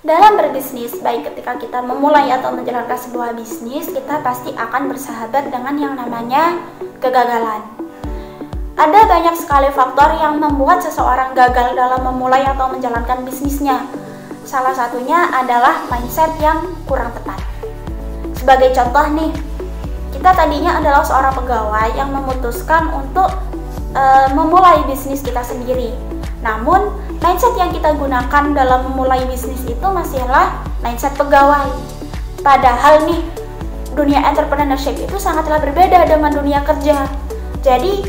Dalam berbisnis, baik ketika kita memulai atau menjalankan sebuah bisnis, kita pasti akan bersahabat dengan yang namanya kegagalan. Ada banyak sekali faktor yang membuat seseorang gagal dalam memulai atau menjalankan bisnisnya. Salah satunya adalah mindset yang kurang tepat. Sebagai contoh nih, kita tadinya adalah seorang pegawai yang memutuskan untuk memulai bisnis kita sendiri. Namun, mindset yang kita gunakan dalam memulai bisnis itu masihlah mindset pegawai. Padahal nih, dunia entrepreneurship itu sangatlah berbeda dengan dunia kerja. Jadi,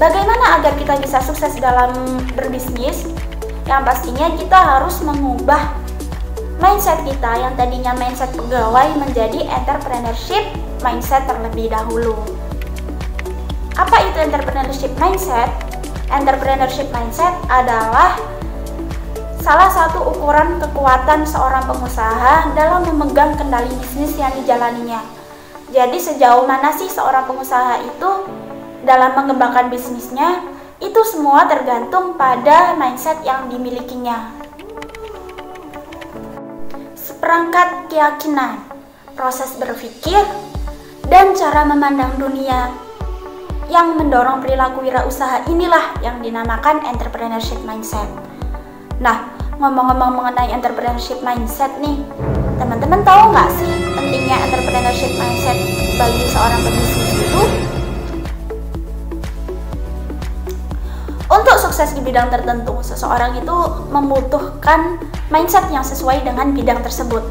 bagaimana agar kita bisa sukses dalam berbisnis? Yang pastinya kita harus mengubah mindset kita yang tadinya mindset pegawai menjadi entrepreneurship mindset terlebih dahulu. Apa itu entrepreneurship mindset? Entrepreneurship mindset adalah salah satu ukuran kekuatan seorang pengusaha dalam memegang kendali bisnis yang dijalaninya. Jadi sejauh mana sih seorang pengusaha itu dalam mengembangkan bisnisnya, itu semua tergantung pada mindset yang dimilikinya. Seperangkat keyakinan, proses berpikir, dan cara memandang dunia yang mendorong perilaku wirausaha inilah yang dinamakan entrepreneurship mindset. Nah, ngomong-ngomong mengenai entrepreneurship mindset nih, teman-teman tahu nggak sih pentingnya entrepreneurship mindset bagi seorang pebisnis itu? Untuk sukses di bidang tertentu, seseorang itu membutuhkan mindset yang sesuai dengan bidang tersebut.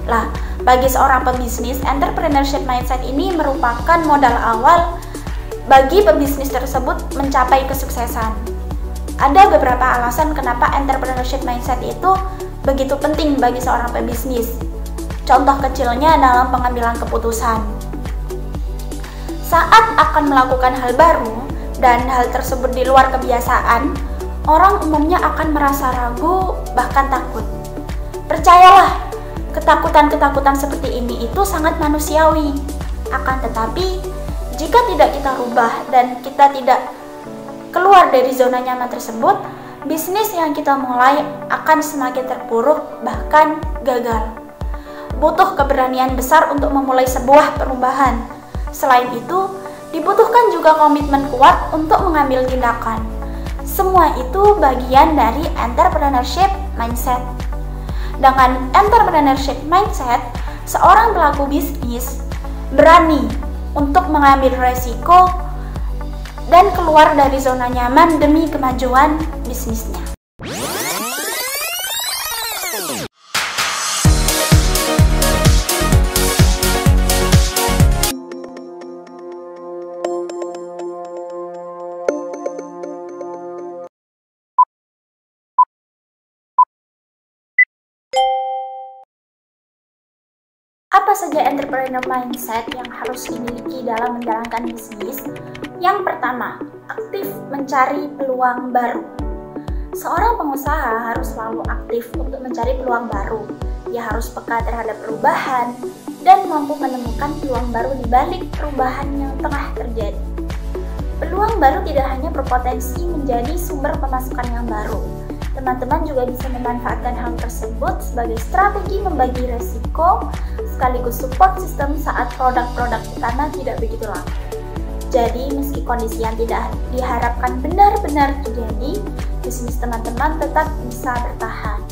Lah, bagi seorang pebisnis, entrepreneurship mindset ini merupakan modal awal bagi pebisnis tersebut mencapai kesuksesan. Ada beberapa alasan kenapa entrepreneurship mindset itu begitu penting bagi seorang pebisnis. Contoh kecilnya dalam pengambilan keputusan. Saat akan melakukan hal baru dan hal tersebut di luar kebiasaan, orang umumnya akan merasa ragu, bahkan takut. Percayalah, ketakutan-ketakutan seperti ini itu sangat manusiawi. Akan tetapi, jika tidak kita rubah dan kita tidak keluar dari zona nyaman tersebut, bisnis yang kita mulai akan semakin terpuruk, bahkan gagal. Butuh keberanian besar untuk memulai sebuah perubahan. Selain itu, dibutuhkan juga komitmen kuat untuk mengambil tindakan. Semua itu bagian dari entrepreneurship mindset. Dengan entrepreneurship mindset, seorang pelaku bisnis berani untuk mengambil resiko dan keluar dari zona nyaman demi kemajuan bisnisnya. Apa saja entrepreneur mindset yang harus dimiliki dalam menjalankan bisnis? Yang pertama, aktif mencari peluang baru. Seorang pengusaha harus selalu aktif untuk mencari peluang baru. Ia harus peka terhadap perubahan dan mampu menemukan peluang baru di balik perubahan yang tengah terjadi. Peluang baru tidak hanya berpotensi menjadi sumber pemasukan yang baru. Teman-teman juga bisa memanfaatkan hal tersebut sebagai strategi membagi resiko sekaligus support sistem saat produk-produk utama tidak begitu laku. Jadi, meski kondisi yang tidak diharapkan benar-benar terjadi, bisnis teman-teman tetap bisa bertahan.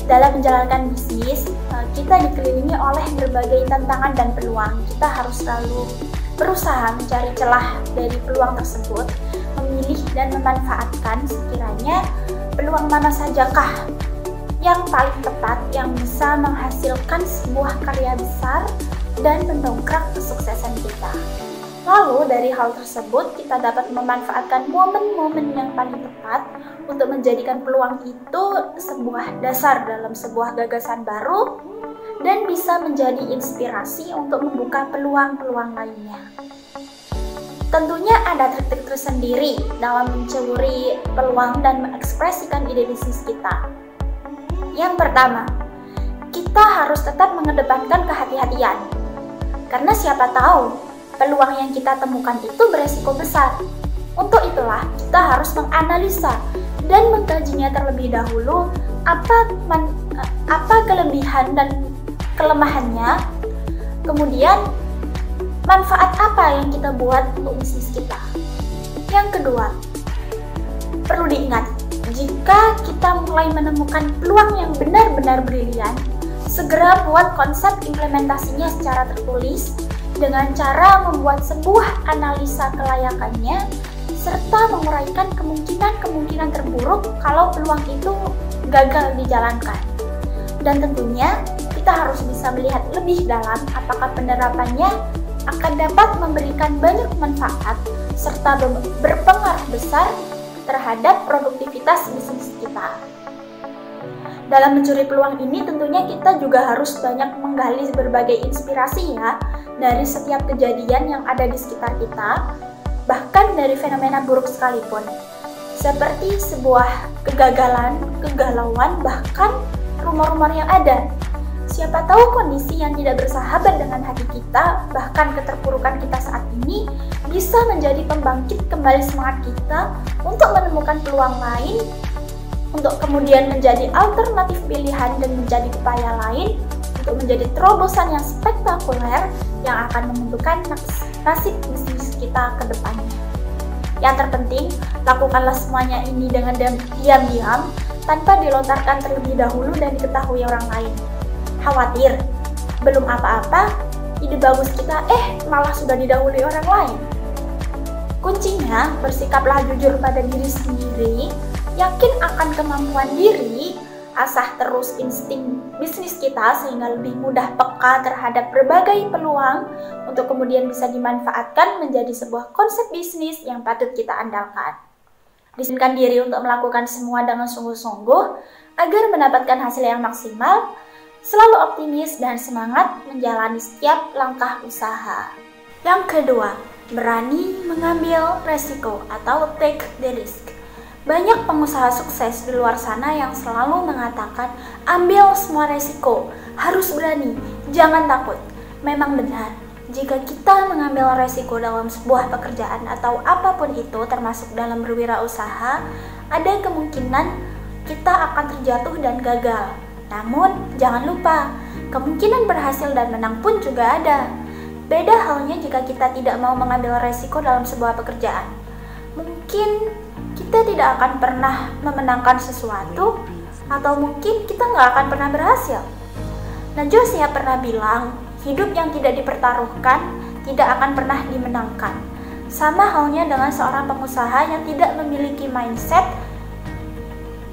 Dalam menjalankan bisnis, kita dikelilingi oleh berbagai tantangan dan peluang. Kita harus selalu berusaha mencari celah dari peluang tersebut, memilih dan memanfaatkan sekiranya peluang mana sajakah yang paling tepat yang bisa menghasilkan sebuah karya besar dan mendongkrak kesuksesan kita. Lalu dari hal tersebut kita dapat memanfaatkan momen-momen yang paling tepat untuk menjadikan peluang itu sebuah dasar dalam sebuah gagasan baru dan bisa menjadi inspirasi untuk membuka peluang-peluang lainnya. Tentunya ada trik-trik tersendiri dalam mencuri peluang dan mengekspresikan ide bisnis kita. Yang pertama, kita harus tetap mengedepankan kehati-hatian. Karena siapa tahu, peluang yang kita temukan itu beresiko besar. Untuk itulah, kita harus menganalisa dan mengkajinya terlebih dahulu apa kelebihan dan kelemahannya, kemudian manfaat apa yang kita buat untuk bisnis kita. Yang kedua, perlu diingat, jika kita mulai menemukan peluang yang benar-benar brilian, segera buat konsep implementasinya secara tertulis dengan cara membuat sebuah analisa kelayakannya serta menguraikan kemungkinan-kemungkinan terburuk kalau peluang itu gagal dijalankan. Dan tentunya kita harus bisa melihat lebih dalam apakah penerapannya akan dapat memberikan banyak manfaat serta berpengaruh besar terhadap produktivitas bisnis kita. Dalam mencuri peluang ini tentunya kita juga harus banyak menggali berbagai inspirasi ya dari setiap kejadian yang ada di sekitar kita, bahkan dari fenomena buruk sekalipun, seperti sebuah kegagalan, kegalauan, bahkan rumor-rumor yang ada. Siapa tahu kondisi yang tidak bersahabat dengan hati kita, bahkan keterpurukan kita saat ini, bisa menjadi pembangkit kembali semangat kita untuk menemukan peluang lain, untuk kemudian menjadi alternatif pilihan dan menjadi upaya lain untuk menjadi terobosan yang spektakuler yang akan menentukan nasib bisnis kita ke depannya. Yang terpenting, lakukanlah semuanya ini dengan diam-diam tanpa dilontarkan terlebih dahulu dan diketahui orang lain. Khawatir, belum apa-apa, ide bagus kita malah sudah didahului orang lain. Kuncinya, bersikaplah jujur pada diri sendiri, yakin akan kemampuan diri, asah terus insting bisnis kita sehingga lebih mudah peka terhadap berbagai peluang untuk kemudian bisa dimanfaatkan menjadi sebuah konsep bisnis yang patut kita andalkan. Disiplinkan diri untuk melakukan semua dengan sungguh-sungguh agar mendapatkan hasil yang maksimal, selalu optimis dan semangat menjalani setiap langkah usaha. Yang kedua, berani mengambil resiko atau take the risk. Banyak pengusaha sukses di luar sana yang selalu mengatakan, ambil semua resiko, harus berani, jangan takut. Memang benar, jika kita mengambil resiko dalam sebuah pekerjaan atau apapun itu, termasuk dalam berwirausaha, ada kemungkinan kita akan terjatuh dan gagal. Namun, jangan lupa, kemungkinan berhasil dan menang pun juga ada. Beda halnya jika kita tidak mau mengambil resiko dalam sebuah pekerjaan. Mungkin kita tidak akan pernah memenangkan sesuatu, atau mungkin kita nggak akan pernah berhasil. Najwa Shihab pernah bilang, hidup yang tidak dipertaruhkan tidak akan pernah dimenangkan. Sama halnya dengan seorang pengusaha yang tidak memiliki mindset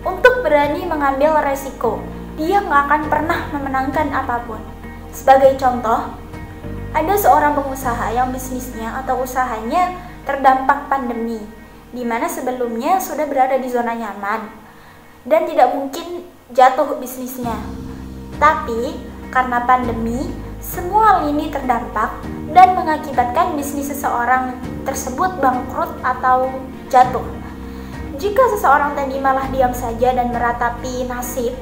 untuk berani mengambil resiko. Dia nggak akan pernah memenangkan apapun. Sebagai contoh, ada seorang pengusaha yang bisnisnya atau usahanya terdampak pandemi, di mana sebelumnya sudah berada di zona nyaman dan tidak mungkin jatuh bisnisnya. Tapi karena pandemi, semua lini terdampak dan mengakibatkan bisnis seseorang tersebut bangkrut atau jatuh. Jika seseorang tadi malah diam saja dan meratapi nasib,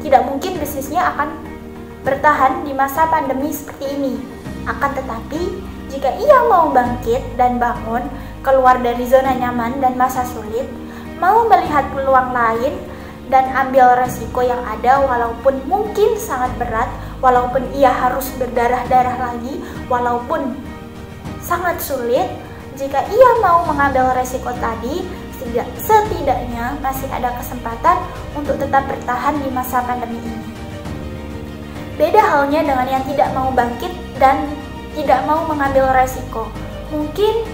tidak mungkin bisnisnya akan bertahan di masa pandemi seperti ini. Akan tetapi, jika ia mau bangkit dan bangun, keluar dari zona nyaman dan masa sulit, mau melihat peluang lain dan ambil resiko yang ada walaupun mungkin sangat berat, walaupun ia harus berdarah-darah lagi, walaupun sangat sulit, jika ia mau mengambil resiko tadi, setidaknya masih ada kesempatan untuk tetap bertahan di masa pandemi ini. Beda halnya dengan yang tidak mau bangkit dan tidak mau mengambil resiko. Mungkin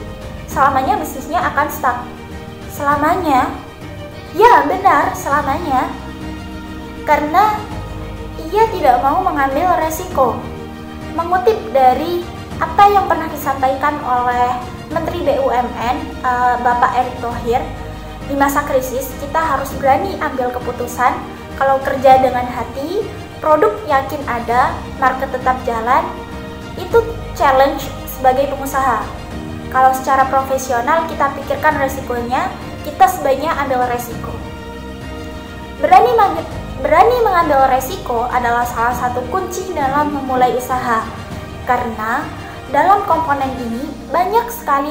selamanya bisnisnya akan stuck. Selamanya? Ya benar, selamanya. Karena ia tidak mau mengambil resiko. Mengutip dari apa yang pernah disampaikan oleh Menteri BUMN, Bapak Erick Thohir, di masa krisis kita harus berani ambil keputusan. Kalau kerja dengan hati, produk yakin ada, market tetap jalan, itu challenge sebagai pengusaha. Kalau secara profesional kita pikirkan resikonya, kita sebaiknya ambil resiko. Berani mengambil resiko adalah salah satu kunci dalam memulai usaha. Karena dalam komponen ini banyak sekali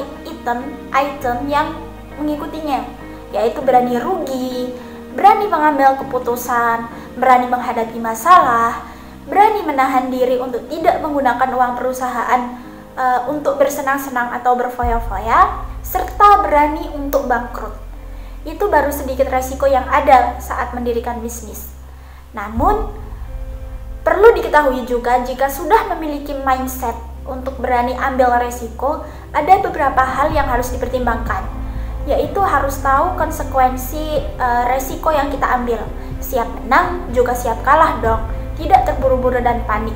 item yang mengikutinya, yaitu berani rugi, berani mengambil keputusan, berani menghadapi masalah, berani menahan diri untuk tidak menggunakan uang perusahaan untuk bersenang-senang atau berfoya-foya, serta berani untuk bangkrut. Itu baru sedikit resiko yang ada saat mendirikan bisnis. Namun, perlu diketahui juga jika sudah memiliki mindset untuk berani ambil resiko, ada beberapa hal yang harus dipertimbangkan, yaitu harus tahu konsekuensi resiko yang kita ambil. Siap menang, juga siap kalah dong, tidak terburu-buru dan panik.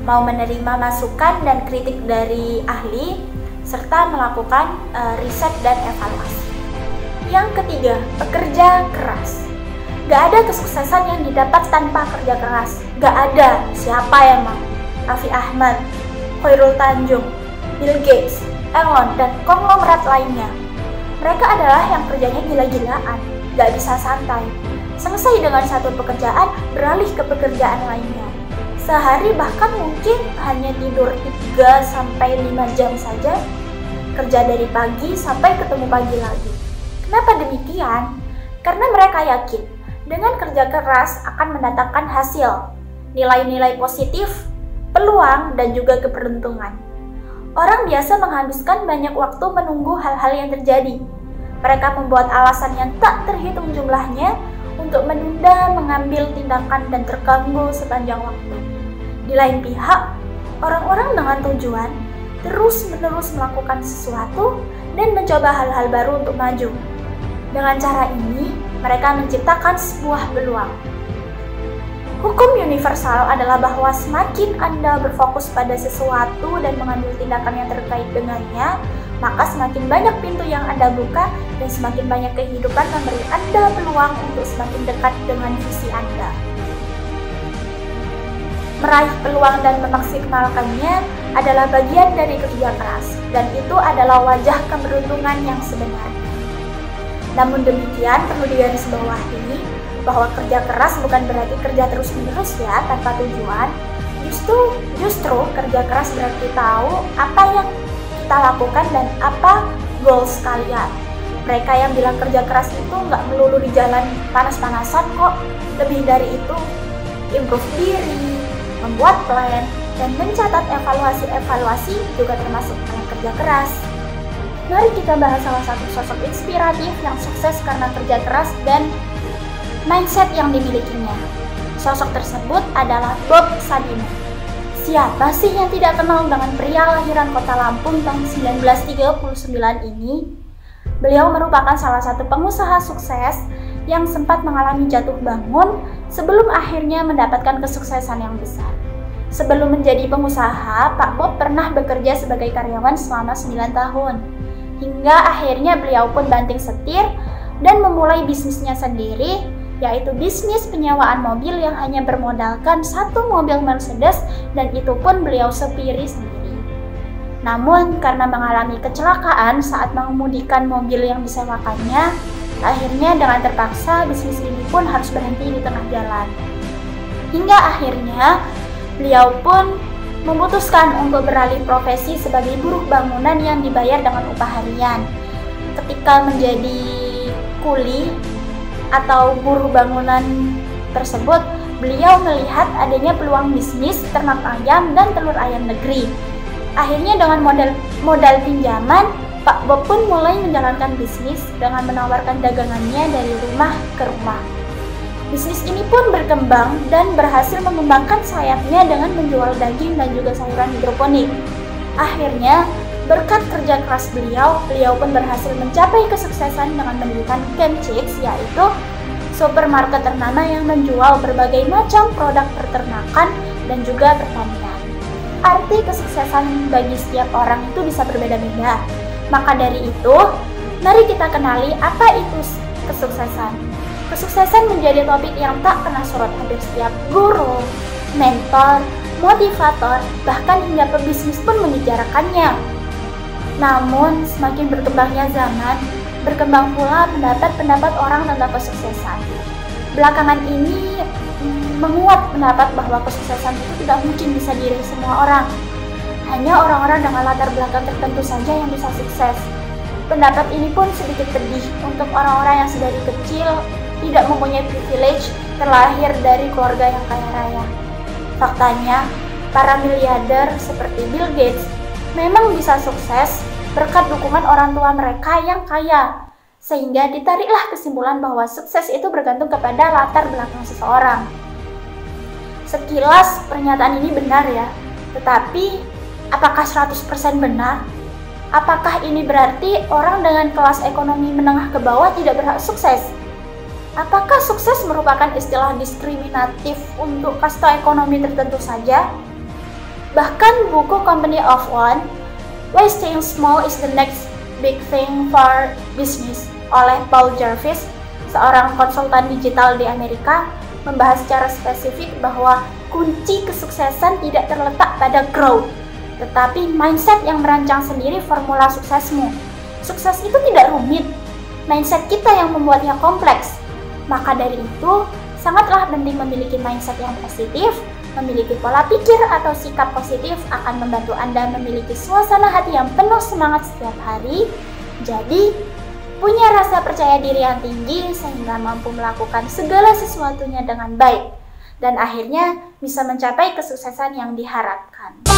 Mau menerima masukan dan kritik dari ahli, serta melakukan riset dan evaluasi. Yang ketiga, bekerja keras. Gak ada kesuksesan yang didapat tanpa kerja keras. Gak ada. Siapa emang? Raffi Ahmad, Khairul Tanjung, Bill Gates, Elon, dan konglomerat lainnya. Mereka adalah yang kerjanya gila-gilaan, gak bisa santai. Selesai dengan satu pekerjaan, beralih ke pekerjaan lainnya. Sehari bahkan mungkin hanya tidur 3-5 jam saja, kerja dari pagi sampai ketemu pagi lagi. Kenapa demikian? Karena mereka yakin dengan kerja keras akan mendatangkan hasil, nilai-nilai positif, peluang, dan juga keberuntungan. Orang biasa menghabiskan banyak waktu menunggu hal-hal yang terjadi. Mereka membuat alasan yang tak terhitung jumlahnya untuk menunda mengambil tindakan dan terganggu sepanjang waktu. Di lain pihak, orang-orang dengan tujuan terus-menerus melakukan sesuatu dan mencoba hal-hal baru untuk maju. Dengan cara ini, mereka menciptakan sebuah peluang. Hukum universal adalah bahwa semakin Anda berfokus pada sesuatu dan mengambil tindakan yang terkait dengannya, maka semakin banyak pintu yang Anda buka dan semakin banyak kehidupan memberi Anda peluang untuk semakin dekat dengan visi Anda. Meraih peluang dan memaksimalkannya adalah bagian dari kerja keras, dan itu adalah wajah keberuntungan yang sebenarnya. Namun demikian, perlu digarisbawahi bahwa kerja keras bukan berarti kerja terus-menerus ya, tanpa tujuan. Justru kerja keras berarti tahu apa yang kita lakukan dan apa goals kalian. Mereka yang bilang kerja keras itu nggak melulu di jalan panas-panasan kok. Lebih dari itu, improve diri, membuat plan, dan mencatat evaluasi juga termasuk kerja keras. Mari kita bahas salah satu sosok inspiratif yang sukses karena kerja keras dan mindset yang dimilikinya. Sosok tersebut adalah Bob Sadino. Siapa sih yang tidak kenal dengan pria lahiran Kota Lampung tahun 1939 ini? Beliau merupakan salah satu pengusaha sukses yang sempat mengalami jatuh bangun sebelum akhirnya mendapatkan kesuksesan yang besar. Sebelum menjadi pengusaha, Pak Bob pernah bekerja sebagai karyawan selama 9 tahun. Hingga akhirnya beliau pun banting setir dan memulai bisnisnya sendiri, yaitu bisnis penyewaan mobil yang hanya bermodalkan satu mobil Mercedes, dan itu pun beliau sepiri sendiri. Namun karena mengalami kecelakaan saat mengemudikan mobil yang disewakannya, akhirnya dengan terpaksa bisnis ini pun harus berhenti di tengah jalan. Hingga akhirnya beliau pun memutuskan untuk beralih profesi sebagai buruh bangunan yang dibayar dengan upah harian. Ketika menjadi kuli atau buruh bangunan tersebut, beliau melihat adanya peluang bisnis ternak ayam dan telur ayam negeri. Akhirnya dengan modal pinjaman, Pak Bob pun mulai menjalankan bisnis dengan menawarkan dagangannya dari rumah ke rumah. Bisnis ini pun berkembang dan berhasil mengembangkan sayapnya dengan menjual daging dan juga sayuran hidroponik. Akhirnya, berkat kerja keras beliau pun berhasil mencapai kesuksesan dengan mendirikan Ken Chicks, yaitu supermarket ternama yang menjual berbagai macam produk peternakan dan juga pertanian. Arti kesuksesan bagi setiap orang itu bisa berbeda-beda. Maka dari itu, mari kita kenali apa itu kesuksesan. Kesuksesan menjadi topik yang tak pernah surut. Hampir setiap guru, mentor, motivator, bahkan hingga pebisnis pun membicarakannya. Namun, semakin berkembangnya zaman, berkembang pula pendapat orang tentang kesuksesan. Belakangan ini menguat pendapat bahwa kesuksesan itu tidak mungkin bisa diraih semua orang. Hanya orang-orang dengan latar belakang tertentu saja yang bisa sukses. pendapat ini pun sedikit pedih untuk orang-orang yang sedari kecil tidak mempunyai privilege terlahir dari keluarga yang kaya raya. Faktanya, para miliarder seperti Bill Gates memang bisa sukses berkat dukungan orang tua mereka yang kaya, sehingga ditariklah kesimpulan bahwa sukses itu bergantung kepada latar belakang seseorang. Sekilas pernyataan ini benar ya, tetapi apakah 100% benar? Apakah ini berarti orang dengan kelas ekonomi menengah ke bawah tidak berhak sukses? Apakah sukses merupakan istilah diskriminatif untuk kasta ekonomi tertentu saja? Bahkan buku Company of One, Why Staying Small is the Next Big Thing for Business oleh Paul Jarvis, seorang konsultan digital di Amerika, membahas secara spesifik bahwa kunci kesuksesan tidak terletak pada growth, tetapi mindset yang merancang sendiri formula suksesmu. Sukses itu tidak rumit, mindset kita yang membuatnya kompleks. Maka dari itu, sangatlah penting memiliki mindset yang positif. Memiliki pola pikir atau sikap positif akan membantu Anda memiliki suasana hati yang penuh semangat setiap hari. Jadi, punya rasa percaya diri yang tinggi sehingga mampu melakukan segala sesuatunya dengan baik. Dan akhirnya bisa mencapai kesuksesan yang diharapkan.